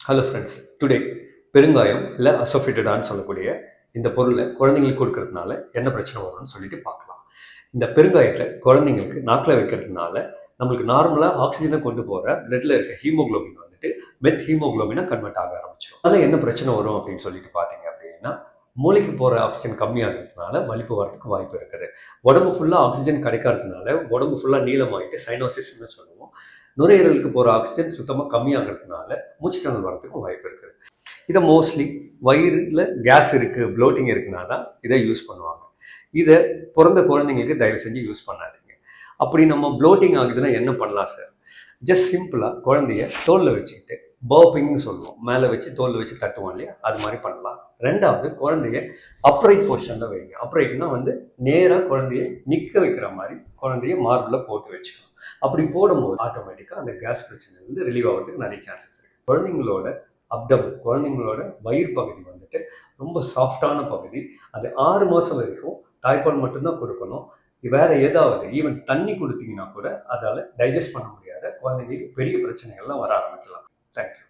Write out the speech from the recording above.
Hello friends, today பெருங்காயம் இல்லை அசோஃபிட்டடான்னு சொல்லக்கூடிய இந்த பொருளை குழந்தைங்களுக்கு கொடுக்கறதுனால என்ன பிரச்சனை வரும்னு சொல்லிட்டு பார்க்கலாம். இந்த பெருங்காயத்தை குழந்தைங்களுக்கு நாக்கில் வைக்கிறதுனால நம்மளுக்கு நார்மலாக ஆக்சிஜனை கொண்டு போகிற பிளட்டில் இருக்க ஹீமோக்ளோபின் வந்துட்டு மெத் ஹீமோக்ளோபினை கன்வெர்ட் ஆக ஆரம்பிச்சிடும். அதனால் என்ன பிரச்சனை வரும் அப்படின்னு சொல்லிட்டு பார்த்தீங்க அப்படின்னா, மூளைக்கு போகிற ஆக்சிஜன் கம்மியாகிறதுனால வலிப்பு வரதுக்கு வாய்ப்பு இருக்குது. உடம்பு ஃபுல்லாக ஆக்சிஜன் கிடைக்காததுனால உடம்பு ஃபுல்லாக நீளமாகிட்டு சைனோசிஸ்ன்னு சொல்லுவோம். நுரையீரலுக்கு போகிற ஆக்சிஜன் சுத்தமாக கம்மியாகிறதுனால மூச்சுத்திணறல் வரதுக்கும் வாய்ப்பு இருக்குது. இதை மோஸ்ட்லி வயிறில் கேஸ் இருக்குது, ப்ளோட்டிங் இருக்குன்னா தான் இதை யூஸ் பண்ணுவாங்க. இதை பிறந்த குழந்தைங்களுக்கு தயவு செஞ்சு யூஸ் பண்ணாதீங்க. அப்படி நம்ம ப்ளோட்டிங் ஆகுதுன்னா என்ன பண்ணலாம் சார்? ஜஸ்ட் சிம்பிளாக குழந்தைய தோலில் வச்சுக்கிட்டு பர்பிங்னு சொல்லுவோம், மேலே வச்சு தோலில் வச்சு தட்டுவோம் இல்லையா, அது மாதிரி பண்ணலாம். ரெண்டாவது, குழந்தைய அப்ரைட் பொசிஷனில் வைங்க. அப்ரைட்னா நேராக குழந்தைய நிற்க வைக்கிற மாதிரி குழந்தைய மார்பில் போட்டு வச்சுக்கணும். அப்படி போடும்போது ஆட்டோமேட்டிக்காக அந்த கேஸ் பிரச்சனை ரிலீவ் ஆகிறதுக்கு நிறைய சான்சஸ் இருக்குது. குழந்தைங்களோட அப்டமன், குழந்தைங்களோட வயிறு பகுதி வந்துட்டு ரொம்ப சாஃப்டான பகுதி. அது 6 மாதம் வரைக்கும் தாய்ப்பால் மட்டும்தான் கொடுக்கணும். வேறு ஏதாவது ஈவன் தண்ணி கொடுத்தீங்கன்னா கூட அதால் டைஜஸ்ட் பண்ண முடியாத குழந்தைங்களுக்கு பெரிய பிரச்சனைகள்லாம் வர ஆரம்பிக்கலாம். தேங்க்யூ.